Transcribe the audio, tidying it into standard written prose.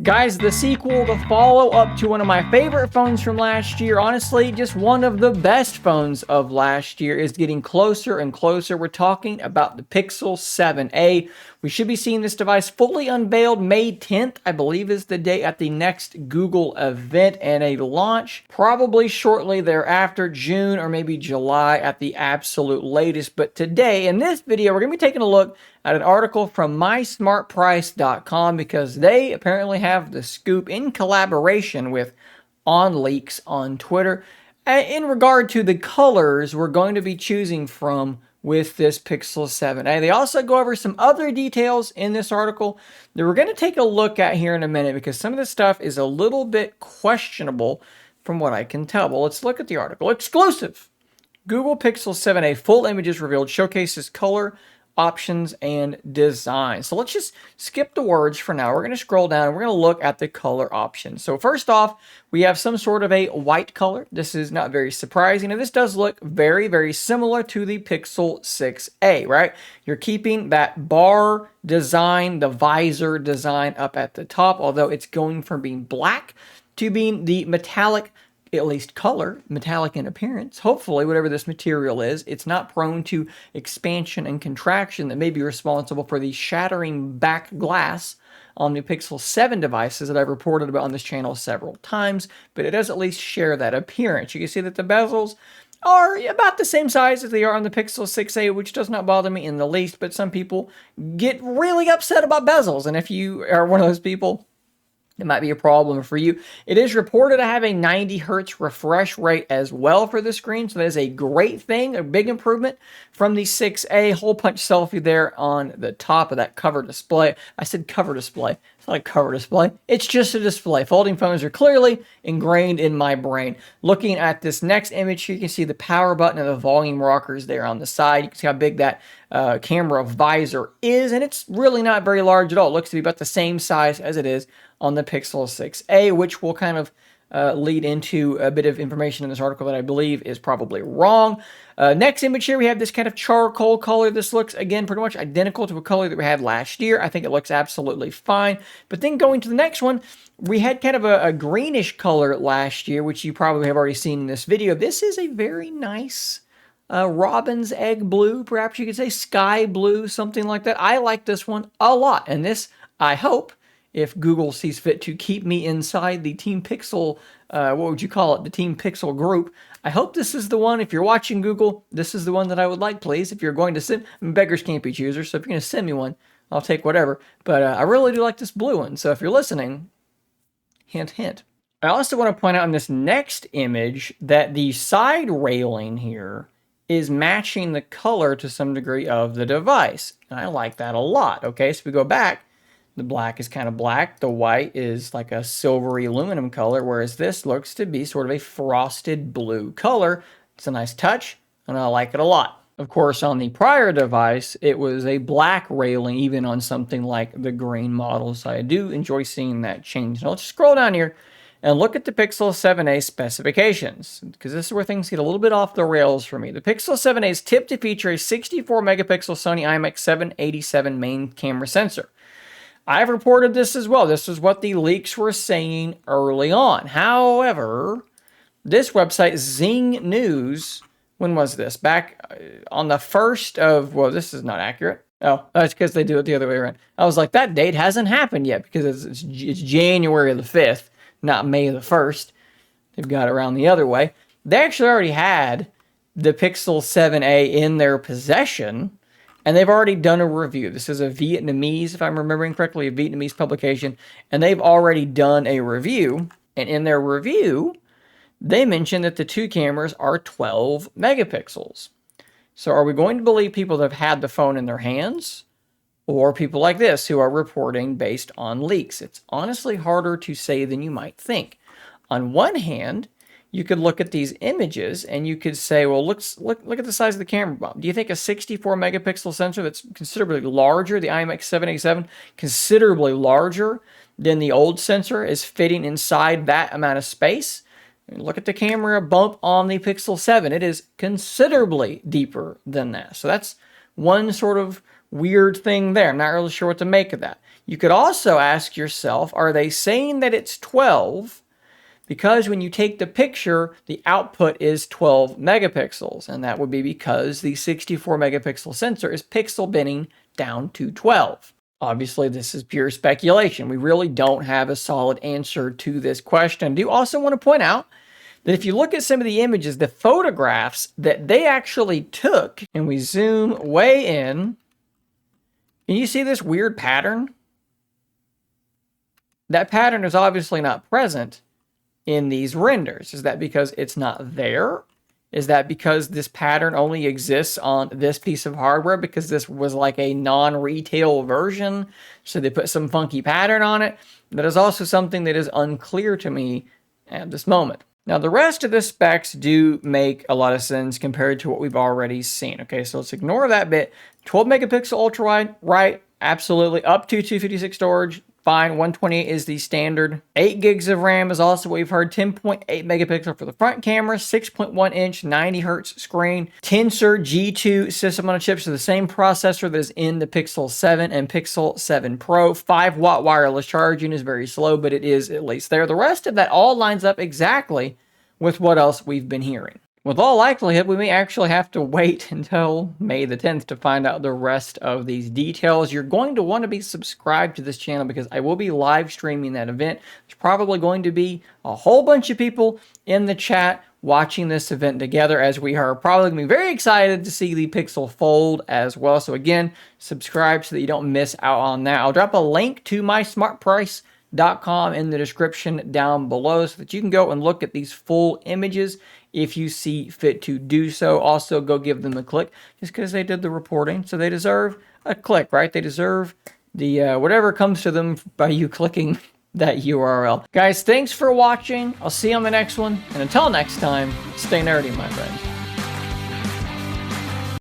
Guys, the sequel, the follow-up to one of my favorite phones from last year, honestly, just one of the best phones of last year, is getting closer and closer. We're talking about the Pixel 7a. We should be seeing this device fully unveiled May 10th, I believe is the date, at the next Google event, and a launch probably shortly thereafter, June or maybe July at the absolute latest. But today, in this video, we're going to be taking a look at an article from mysmartprice.com because they apparently have the scoop in collaboration with OnLeaks on Twitter in regard to the colors we're going to be choosing from with this Pixel 7a. They also go over some other details in this article that we're going to take a look at here in a minute because some of this stuff is a little bit questionable from what I can tell. Well, let's look at the article. Exclusive! Google Pixel 7a full images revealed showcases color, options, and design. So let's just skip the words for now. We're going to scroll down and we're going to look at the color options. So first off, we have some sort of a white color. This is not very surprising. And this does look very, very similar to the Pixel 6a, right? You're keeping that bar design, the visor design up at the top, although it's going from being black to being the metallic, at least color, metallic in appearance. Hopefully, whatever this material is, it's not prone to expansion and contraction that may be responsible for the shattering back glass on the Pixel 7 devices that I've reported about on this channel several times, but it does at least share that appearance. You can see that the bezels are about the same size as they are on the Pixel 6a, which does not bother me in the least, but some people get really upset about bezels, and if you are one of those people, it might be a problem for you. It is reported to have a 90 hertz refresh rate as well for the screen, so that is a great thing, a big improvement from the 6a. Hole punch selfie there on the top of that cover display. I said cover display. It's not a cover display. It's just a display. Folding phones are clearly ingrained in my brain. Looking at this next image here, you can see the power button and the volume rockers there on the side. You can see how big that camera visor is, and it's really not very large at all. It looks to be about the same size as it is on the Pixel 6a, which will kind of lead into a bit of information in this article that I believe is probably wrong. Next image here, we have this kind of charcoal color. This looks, again, pretty much identical to a color that we had last year. I think it looks absolutely fine. But then going to the next one, we had kind of a greenish color last year, which you probably have already seen in this video. This is a very nice robin's egg blue, perhaps you could say sky blue, something like that. I like this one a lot. And this, I hope, if Google sees fit to keep me inside the Team Pixel, what would you call it, the Team Pixel group, I hope this is the one. If you're watching Google, this is the one that I would like, please. If you're going to send, beggars can't be choosers, so if you're going to send me one, I'll take whatever. But I really do like this blue one, so if you're listening, hint, hint. I also want to point out in this next image that the side railing here is matching the color to some degree of the device. And I like that a lot, okay? So if we go back, the black is kind of black. The white is like a silvery aluminum color, whereas this looks to be sort of a frosted blue color. It's a nice touch, and I like it a lot. Of course, on the prior device, it was a black railing, even on something like the green model. So I do enjoy seeing that change. Now let's scroll down here and look at the Pixel 7a specifications, because this is where things get a little bit off the rails for me. The Pixel 7a is tipped to feature a 64 megapixel Sony IMX787 main camera sensor. I've reported this as well. This is what the leaks were saying early on. However, this website, Zing News, when was this? Back on the 1st of, well, this is not accurate. Oh, that's because they do it the other way around. I was like, that date hasn't happened yet because it's January the 5th, not May the 1st. They've got it around the other way. They actually already had the Pixel 7a in their possession, and they've already done a review. This is a Vietnamese, if I'm remembering correctly, a Vietnamese publication, and they've already done a review. And in their review, they mentioned that the two cameras are 12 megapixels. So are we going to believe people that have had the phone in their hands, or people like this who are reporting based on leaks? It's honestly harder to say than you might think. On one hand, you could look at these images and you could say, well, look at the size of the camera. Do you think a 64 megapixel sensor that's considerably larger, the IMX787, considerably larger than the old sensor, is fitting inside that amount of space? And look at the camera bump on the Pixel 7. It is considerably deeper than that. So that's one sort of weird thing there. I'm not really sure what to make of that. You could also ask yourself, are they saying that it's 12 because when you take the picture, the output is 12 megapixels, and that would be because the 64 megapixel sensor is pixel binning down to 12. Obviously, this is pure speculation. We really don't have a solid answer to this question. I do also want to point out that if you look at some of the images, the photographs that they actually took, and we zoom way in, can you see this weird pattern? That pattern is obviously not present in these renders. Is that because it's not there? Is that because this pattern only exists on this piece of hardware because this was like a non-retail version, so they put some funky pattern on it? That is also something that is unclear to me at this moment. Now, the rest of the specs do make a lot of sense compared to what we've already seen. Okay, so let's ignore that bit. 12 megapixel ultra wide, right? Absolutely. Up to 256 storage. Fine, 128 is the standard. 8 gigs of RAM is also what we've heard. 10.8 megapixel for the front camera, 6.1 inch, 90 hertz screen. Tensor G2 system on a chip, so the same processor that is in the Pixel 7 and Pixel 7 Pro. 5-watt wireless charging is very slow, but it is at least there. The rest of that all lines up exactly with what else we've been hearing. With all likelihood, we may actually have to wait until May the 10th to find out the rest of these details. You're going to want to be subscribed to this channel because I will be live streaming that event. There's probably going to be a whole bunch of people in the chat watching this event together, as we are probably going to be very excited to see the Pixel Fold as well. So again, subscribe so that you don't miss out on that. I'll drop a link to my smartprice.com in the description down below so that you can go and look at these full images if you see fit to do so. Also, go give them a click just because they did the reporting. So they deserve a click, right? They deserve the whatever comes to them by you clicking that URL. Guys, thanks for watching. I'll see you on the next one. And until next time, stay nerdy, my friends.